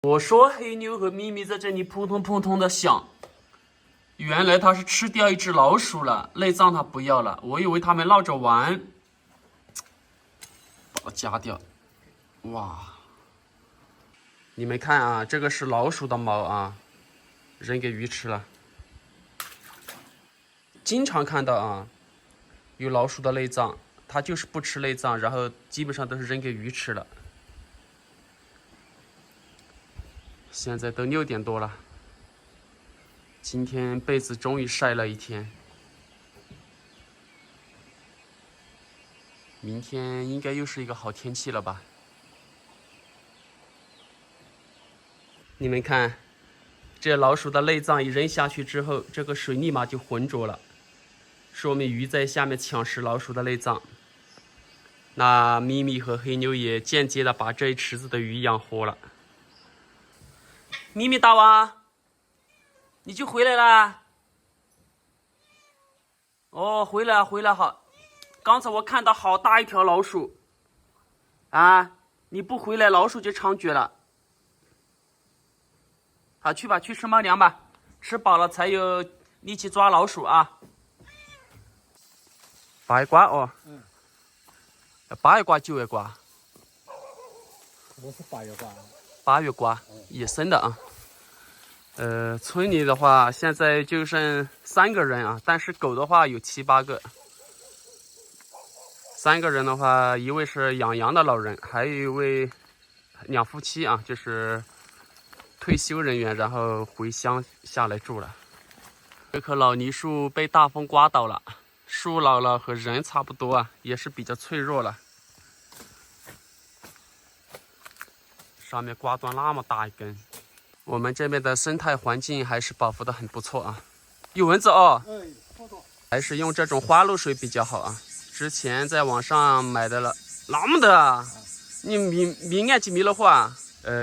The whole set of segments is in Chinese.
我说黑妞和咪咪在这里扑通扑通的响，原来它是吃掉一只老鼠了，内脏它不要了，我以为它们闹着玩，把它夹掉。哇，你们看啊，这个是老鼠的毛啊，扔给鱼吃了。经常看到啊，有老鼠的内脏，它就是不吃内脏，然后基本上都是扔给鱼吃了。现在都6点多了，今天被子终于晒了一天，明天应该又是一个好天气了吧？你们看，这老鼠的内脏一扔下去之后，这个水立马就浑浊了，说明鱼在下面抢食老鼠的内脏。那咪咪和黑妞也间接的把这一池子的鱼养活了。咪咪大王，你就回来啦？哦，回来好。刚才我看到好大一条老鼠，啊，你不回来，老鼠就猖獗了。好，去吧，去吃猫粮吧，吃饱了才有力气抓老鼠啊。8月瓜哦，8月瓜9月瓜？不是8月瓜，8月瓜，野生的啊。村里的话现在就剩3个人啊，但是狗的话有7、8个。3个人的话，一位是养羊的老人，还有一位2夫妻啊，就是退休人员，然后回乡下来住了。这棵老梨树被大风刮倒了，树老了和人差不多啊，也是比较脆弱了。上面刮断那么大一根。我们这边的生态环境还是保护的很不错啊。有蚊子哦，还是用这种花露水比较好啊。之前在网上买的了，那么的啊，你明眼睛迷了话，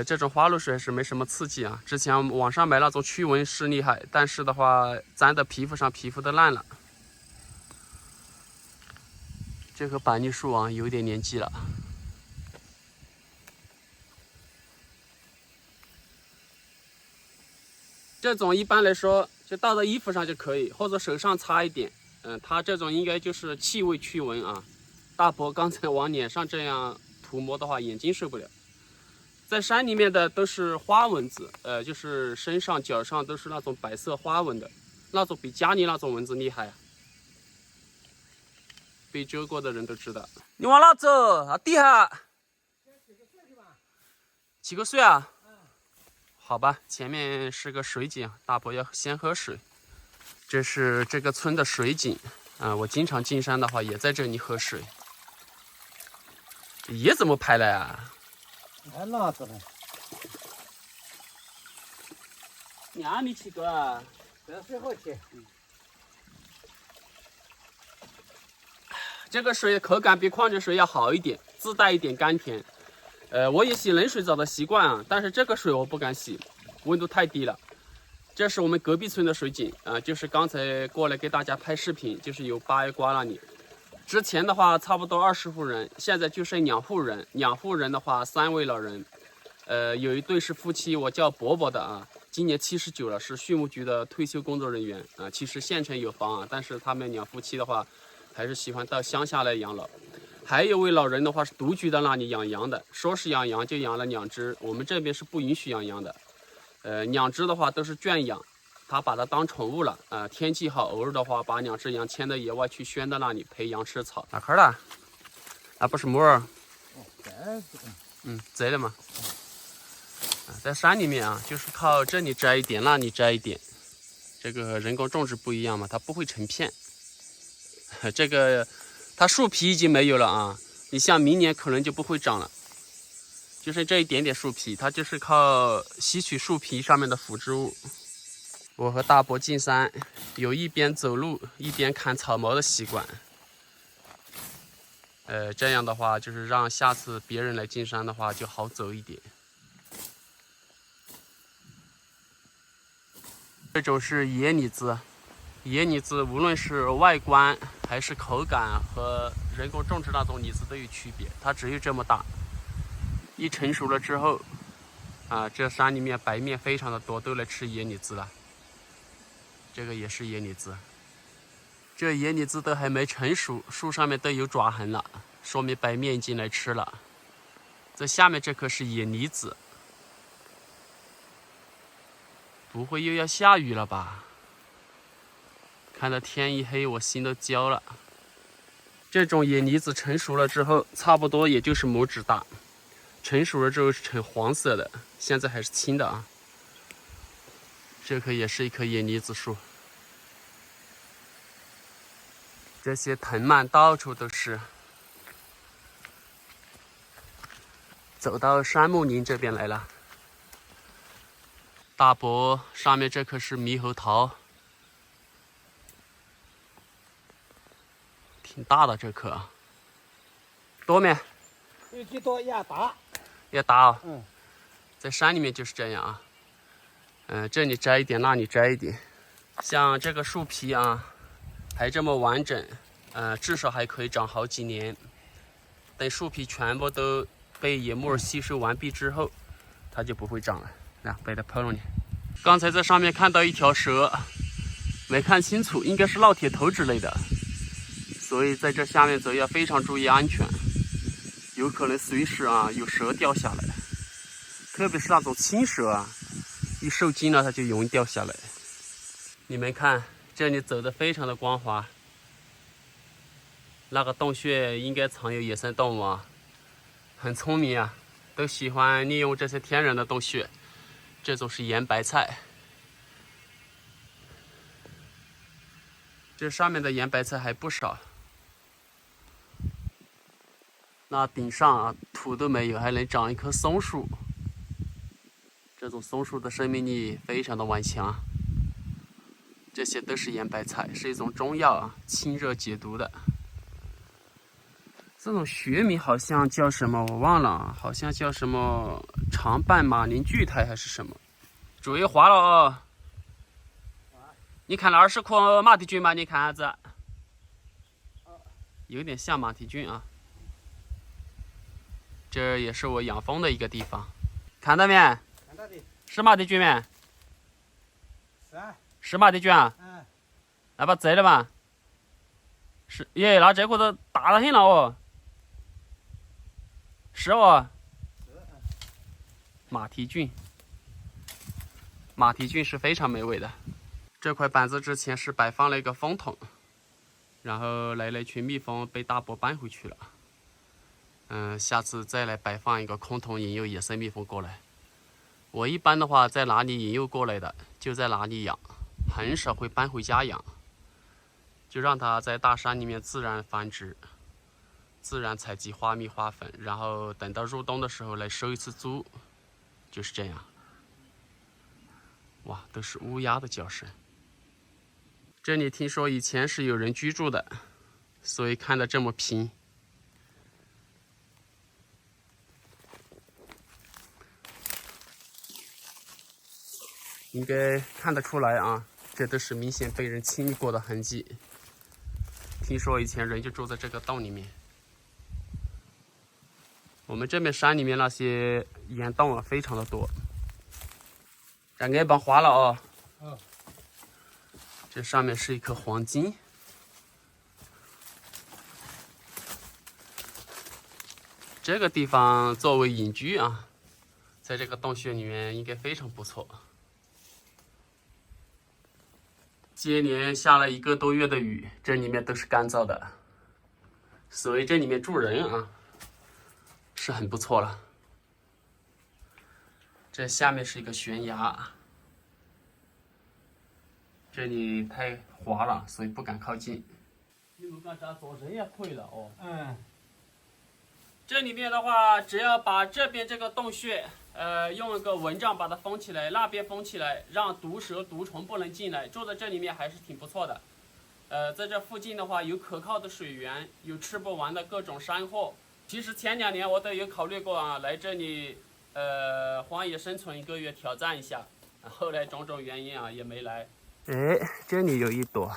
这种花露水还是没什么刺激啊。之前网上买那种驱蚊是厉害，但是的话粘在皮肤上，皮肤都烂了。这棵板栗树啊，有点年纪了。这种一般来说就倒到衣服上就可以，或者手上擦一点。它这种应该就是气味驱蚊啊。大伯刚才往脸上这样涂抹的话，眼睛受不了。在山里面的都是花蚊子，就是身上脚上都是那种白色花纹的，那种比家里那种蚊子厉害啊。被蛰过的人都知道。你往哪走？啊，地下。起个水啊？好吧，前面是个水井，大伯要先喝水。这是这个村的水井啊，我经常进山的话也在这里喝水。爷怎么拍了呀？还哪子呢？你还没起个啊？这水好起。这个水口感比矿泉水要好一点，自带一点甘甜。我也洗冷水澡的习惯啊，但是这个水我不敢洗，温度太低了。这是我们隔壁村的水井啊，就是刚才过来给大家拍视频，就是有8月瓜那里。之前的话差不多20户人，现在就剩2户人。2户人的话，3位老人，有一对是夫妻，我叫伯伯的啊，今年79了，是畜牧局的退休工作人员啊。其实县城有房啊，但是他们2夫妻的话，还是喜欢到乡下来养老。还有一位老人的话是独居在那里养羊的，说是养羊就养了2只，我们这边是不允许养羊的。2只的话都是圈养，他把它当宠物了啊。天气好，偶尔的话把2只羊牵到野外去，圈到那里陪羊吃草。哪块了？啊，不是木耳。摘了嘛。在山里面啊，就是靠这里摘一点，那里摘一点。这个人工种植不一样嘛，它不会成片。这个它树皮已经没有了啊，你像明年可能就不会长了。就是这一点点树皮，它就是靠吸取树皮上面的腐殖物。我和大伯进山，有一边走路一边砍草毛的习惯。这样的话就是让下次别人来进山的话就好走一点。这种是野李子，野李子无论是外观还是口感和人工种植那种李子都有区别，它只有这么大。一成熟了之后，啊，这山里面白面非常的多，都来吃野李子了。这个也是野李子，这野李子都还没成熟，树上面都有爪痕了，说明白面已经来吃了。这下面这棵是野李子，不会又要下雨了吧？看到天一黑，我心都焦了。这种野李子成熟了之后，差不多也就是拇指大，成熟了之后是呈黄色的，现在还是青的啊。这棵也是一棵野李子树，这些藤蔓到处都是。走到杉木林这边来了，大伯上面这棵是猕猴桃。挺大的这棵，多没？有几多也大，也大啊。嗯，在山里面就是这样啊。这里摘一点，那里摘一点。像这个树皮啊，还这么完整，至少还可以长好几年。等树皮全部都被野木耳吸收完毕之后，它就不会长了。来，把它抛了你。刚才在上面看到一条蛇，没看清楚，应该是烙铁头之类的。所以在这下面走要非常注意安全，有可能随时啊有蛇掉下来，特别是那种青蛇啊，一受惊了它就容易掉下来。你们看这里走的非常的光滑，那个洞穴应该藏有野生动物啊，很聪明啊，都喜欢利用这些天然的洞穴。这种是盐白菜，这上面的盐白菜还不少。那顶上啊，土都没有，还能长一棵松树。这种松树的生命力非常的顽强。这些都是盐白菜，是一种中药啊，清热解毒的。这种学名好像叫什么，我忘了，好像叫什么长瓣马铃苣苔还是什么。注意滑了哦！你看那20颗马蹄菌吗？你看下子，有点像马蹄菌啊。这也是我养蜂的一个地方，看到没？看到的。是马蹄菌没？是啊。是马蹄菌啊？嗯。那把摘了吧。是耶，那这个都大得很了哦。是哦。马蹄菌，马蹄菌是非常美味的。这块板子之前是摆放了一个蜂桶，然后来了一群蜜蜂被大伯搬回去了。下次再来摆放一个空桶，引诱野生蜜蜂过来。我一般的话，在哪里引诱过来的，就在哪里养，很少会搬回家养，就让它在大山里面自然繁殖，自然采集花蜜花粉，然后等到入冬的时候来收一次租，就是这样。哇，都是乌鸦的叫声。这里听说以前是有人居住的，所以看得这么平。应该看得出来啊，这都是明显被人清理过的痕迹。听说以前人就住在这个洞里面。我们这边山里面那些岩洞啊，非常的多。这俺帮花了哦。这上面是一颗黄金。这个地方作为隐居啊，在这个洞穴里面应该非常不错。接连下了1个多月的雨，这里面都是干燥的，所以这里面住人啊是很不错了。这下面是一个悬崖，这里太滑了，所以不敢靠近。你们干啥做人也可以了哦。这里面的话，只要把这边这个洞穴，用一个蚊帐把它封起来，那边封起来，让毒蛇、毒虫不能进来。住在这里面还是挺不错的。在这附近的话，有可靠的水源，有吃不完的各种山货。其实前2年我都有考虑过啊，来这里，荒野生存1个月挑战一下。后来种种原因啊，也没来。哎，这里有一朵。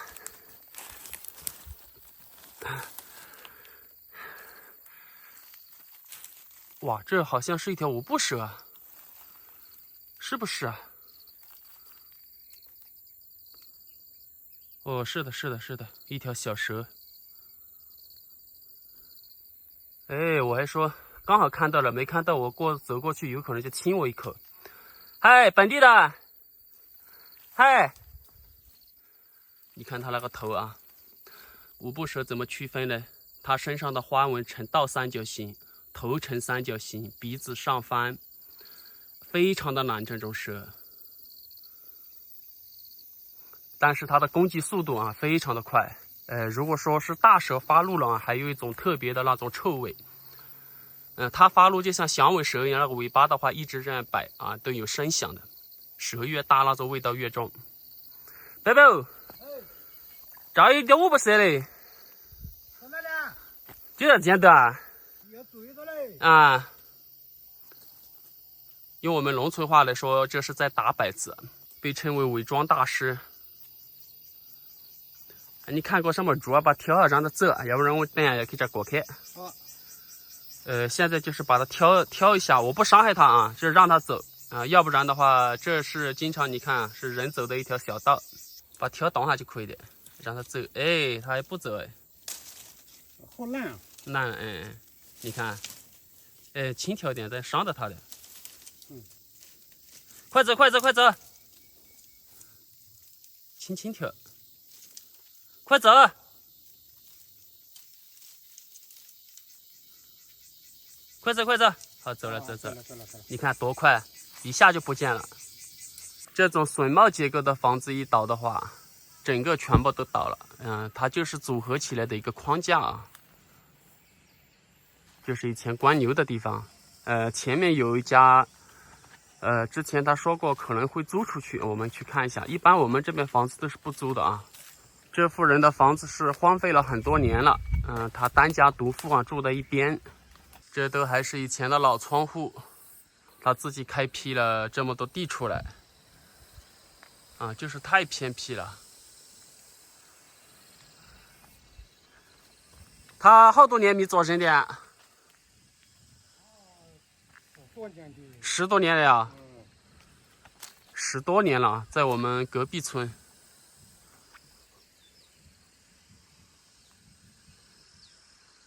哇，这好像是一条五步蛇啊！是不是啊？哦，是的，是的，是的，一条小蛇。哎，我还说刚好看到了，没看到我走过去，有可能就亲我一口。嗨，本地的，嗨，你看它那个头啊，五步蛇怎么区分呢？它身上的花纹呈倒三角形，头呈三角形，鼻子上翻，非常的难这种蛇。但是它的攻击速度啊非常的快，如果说是大蛇发怒了啊，还有一种特别的那种臭味。它发怒就像响尾蛇一样，那个尾巴的话一直这样摆啊，都有声响的。蛇越大，那种味道越重。宝宝，这一点我不舍嘞，在哪里啊？就在前头啊。要注意到嘞。啊，用我们农村话来说，这是在打摆子，被称为伪装大师。你看过什么猪啊？把挑好让它走，要不然我等下要给这过开。好。现在就是把它挑一下，我不伤害它啊，就是让它走啊，要不然的话，这是经常你看是人走的一条小道，把挑挡下就可以的，让它走。哎，它还不走哎，好烂啊！烂，你看，轻挑点，再伤到它了。快走，快走，快走，轻轻挑，快走。快走快走，好走了走了，你看多快，一下就不见了。这种榫卯结构的房子一倒的话，整个全部都倒了。它就是组合起来的一个框架啊。就是以前关牛的地方，前面有一家，之前他说过可能会租出去，我们去看一下。一般我们这边房子都是不租的啊。这户人的房子是荒废了很多年了，他单家独户啊，住在一边。这都还是以前的老窗户，他自己开辟了这么多地出来，啊，就是太偏僻了。他好多年没做人的？10多年了呀，10多年了，在我们隔壁村。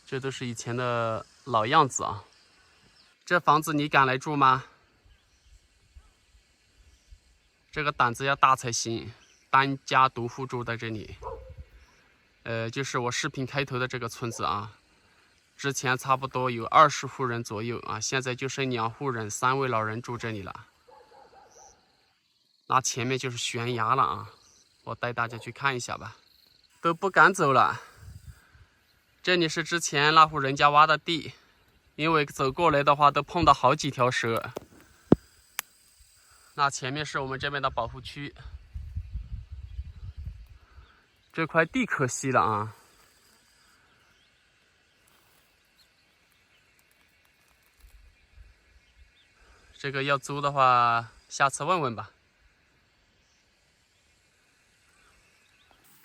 这都是以前的老样子啊。这房子你敢来住吗？这个胆子要大才行，单家独户住在这里。就是我视频开头的这个村子啊，之前差不多有20户人左右啊，现在就剩2户人，3位老人住这里了。那前面就是悬崖了啊，我带大家去看一下吧。都不敢走了。这里是之前那户人家挖的地，因为走过来的话都碰到好几条蛇。那前面是我们这边的保护区，这块地可惜了啊。这个要租的话，下次问问吧。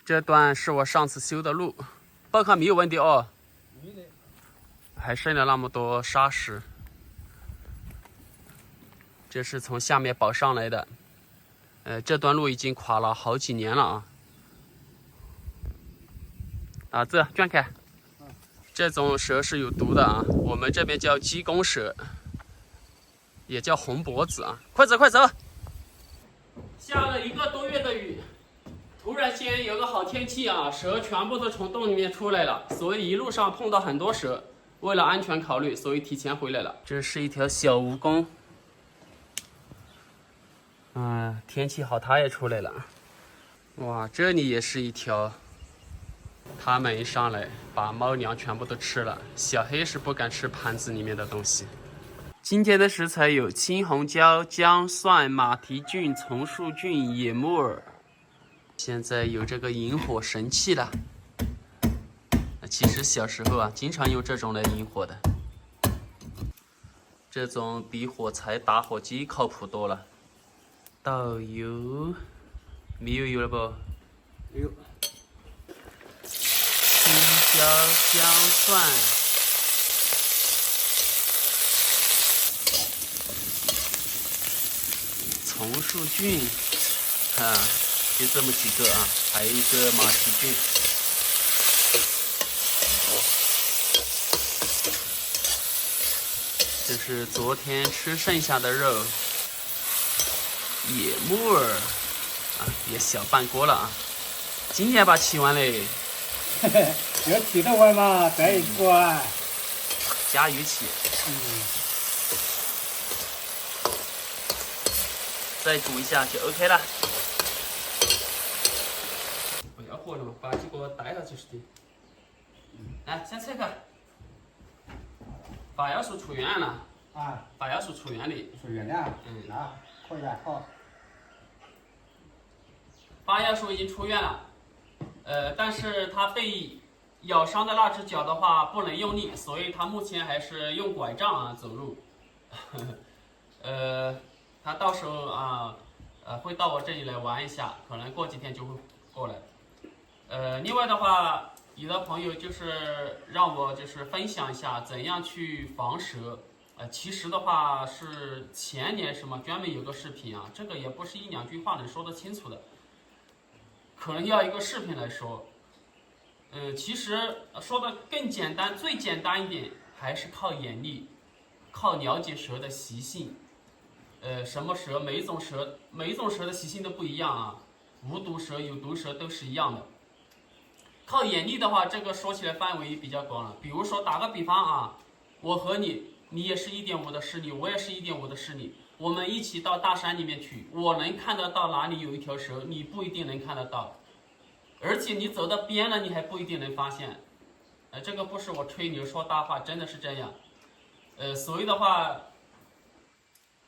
这段是我上次修的路。报考没有问题哦，还剩了那么多沙石，这是从下面保上来的。这段路已经垮了好几年了啊。这卷开，这种蛇是有毒的啊，我们这边叫鸡公蛇，也叫红脖子啊。快走快走！下了1个多月的雨。突然间有个好天气啊，蛇全部都从洞里面出来了，所以一路上碰到很多蛇。为了安全考虑，所以提前回来了。这是一条小蜈蚣，天气好它也出来了。哇，这里也是一条。它们一上来把猫粮全部都吃了，小黑是不敢吃盘子里面的东西。今天的食材有青红椒、姜、蒜、马蹄菌、丛树菌、野木耳。现在有这个引火神器了。其实小时候啊，经常用这种来引火的。这种比火柴打火机靠谱多了。倒油，没有油了不？有。青椒、姜、蒜。红树菌，啊，就这么几个啊，还有一个马蹄菌。这是昨天吃剩下的肉，野木耳啊，也小半锅了啊。今年把吃完嘞。要吃得完嘛，再一锅。加鱼起。再煮一下就 OK 了。不要火了嘛，把这个带下就是的。来，先拆开。发酵素出院了。啊，发酵素出院的。出院了。啊，可以了，好。发酵素已经出院了，但是它被咬伤的那只脚的话不能用力，所以它目前还是用拐杖啊走路。他到时候啊，会到我这里来玩一下，可能过几天就会过来。另外的话，有的朋友就是让我就是分享一下怎样去防蛇。其实的话是前年什么专门有个视频啊，这个也不是一两句话能说得清楚的，可能要一个视频来说。其实说的更简单，最简单一点还是靠眼力，靠了解蛇的习性。什么蛇，每一种蛇的习性都不一样啊，无毒蛇有毒蛇都是一样的。靠眼力的话，这个说起来范围比较广了。比如说打个比方啊，我和你也是1.5的视力，我也是1.5的视力，我们一起到大山里面去，我能看得到哪里有一条蛇，你不一定能看得到，而且你走到边了，你还不一定能发现。这个不是我吹牛说大话，真的是这样。所以的话，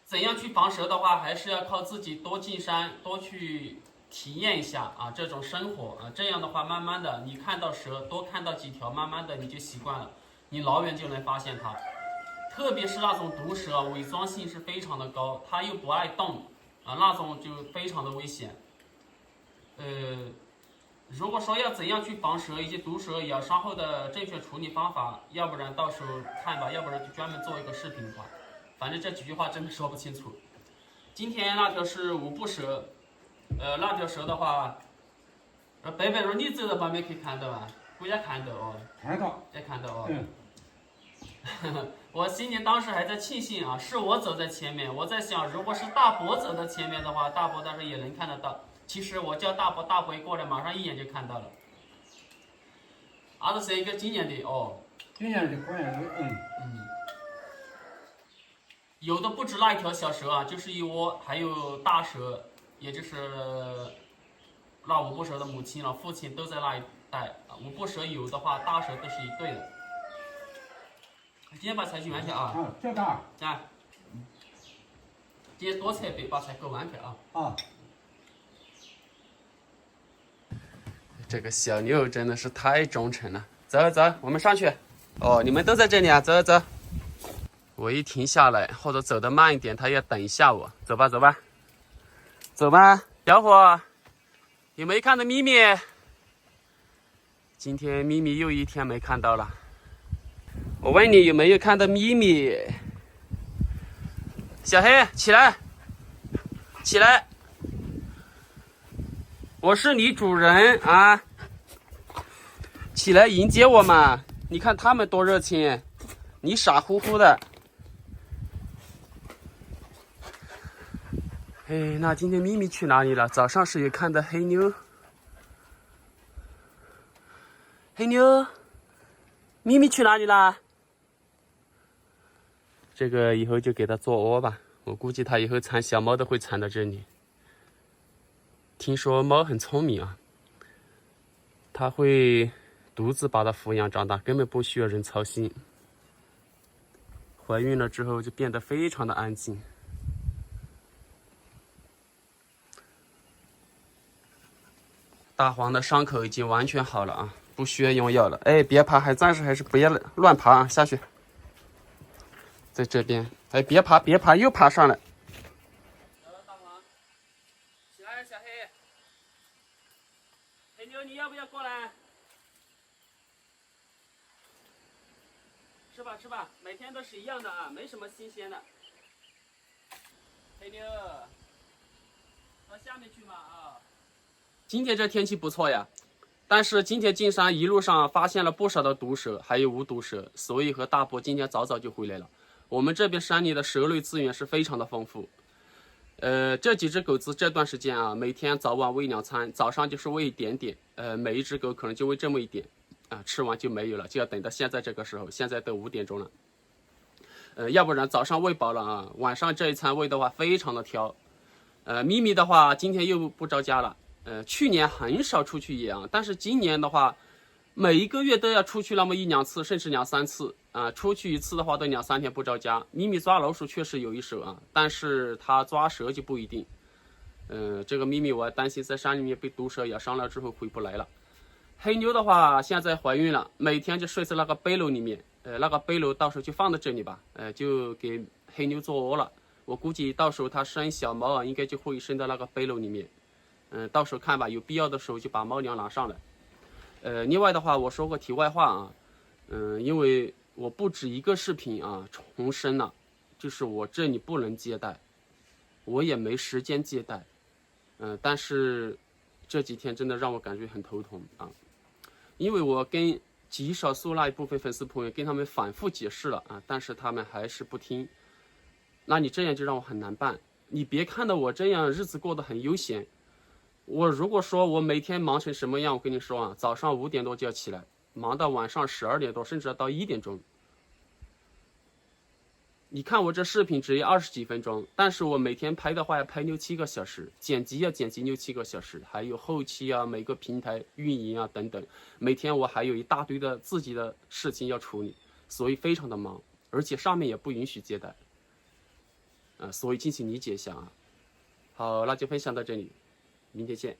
怎样去防蛇的话，还是要靠自己多进山，多去体验一下啊这种生活啊。这样的话，慢慢的你看到蛇，多看到几条，慢慢的你就习惯了，你老远就能发现它。特别是那种毒蛇，伪装性是非常的高，它又不爱动啊，那种就非常的危险。如果说要怎样去防蛇以及毒蛇咬伤后的正确处理方法，要不然到时候看吧，要不然就专门做一个视频吧。反正这几句话真的说不清楚。今天那条是五步蛇，那条蛇的话，贝贝说你走到旁边可以看到啊，估计看到哦。看到。也看到哦。我心里当时还在庆幸啊，是我走在前面。我在想，如果是大伯走在前面的话，大伯当时也能看得到。其实我叫大伯，大伯一过来，马上一眼就看到了。这是一个今年的哦。今年的果然是有的不止那一条小蛇啊，就是一窝，还有大蛇，也就是那五步蛇的母亲了，父亲都在那一带。五步蛇有的话，大蛇都是一对的。今天把菜去弯去啊！这个啊，今天多采一把菜给弯去啊！这个小牛真的是太忠诚了。走走，我们上去。哦，你们都在这里啊！走走。我一停下来或者走得慢一点，他要等一下我。走吧，走吧，走吧。小伙，有没有看到咪咪？今天咪咪又一天没看到了。我问你有没有看到咪咪？小黑，起来，起来！我是你主人啊！起来迎接我嘛！你看他们多热情，你傻乎乎的。那今天咪咪去哪里了？早上是有看到黑妞。黑妞，咪咪去哪里啦？这个以后就给它做窝吧，我估计它以后藏小猫都会藏到这里。听说猫很聪明啊，它会独自把它抚养长大，根本不需要人操心。怀孕了之后就变得非常的安静。大黄的伤口已经完全好了啊，不需要用药了。别爬，暂时还是不要乱爬啊，下去。在这边，别爬，别爬，又爬上来。大黄，起来，小黑。黑妞，你要不要过来？吃吧，吃吧，每天都是一样的啊，没什么新鲜的。黑妞，下面去嘛啊。今天这天气不错呀，但是今天进山一路上发现了不少的毒蛇，还有无毒蛇，所以和大伯今天早早就回来了。我们这边山里的蛇类资源是非常的丰富。这几只狗子这段时间啊，每天早晚喂2餐，早上就是喂一点点，每一只狗可能就喂这么一点，吃完就没有了，就要等到现在这个时候，现在都5点钟了。要不然早上喂饱了啊，晚上这一餐喂的话非常的挑。咪咪的话今天又不着家了，去年很少出去野啊，但是今年的话，每一个月都要出去那么1、2次，甚至2、3次啊。出去一次的话都2、3天不着家。咪咪抓老鼠确实有一手啊，但是它抓蛇就不一定。这个咪咪我担心在山里面被毒蛇咬伤了之后回不来了。黑妞的话现在怀孕了，每天就睡在那个背篓里面，那个背篓到时候就放在这里吧，就给黑妞做窝了。我估计到时候它生小猫啊，应该就会生到那个背篓里面。到时候看吧，有必要的时候就把猫粮拿上来。另外的话，我说个题外话啊，因为我不止一个视频啊重申了，就是我这里不能接待，我也没时间接待，但是这几天真的让我感觉很头疼啊，因为我跟极少数那一部分粉丝朋友跟他们反复解释了啊，但是他们还是不听，那你这样就让我很难办。你别看到我这样日子过得很悠闲。我如果说我每天忙成什么样，我跟你说啊，早上5点多就要起来，忙到晚上12点多，甚至到1点钟。你看我这视频只有20几分钟，但是我每天拍的话要拍6、7个小时，剪辑要剪辑6、7个小时，还有后期啊，每个平台运营啊等等，每天我还有一大堆的自己的事情要处理，所以非常的忙，而且上面也不允许接待，所以敬请理解一下啊。好，那就分享到这里。明天见。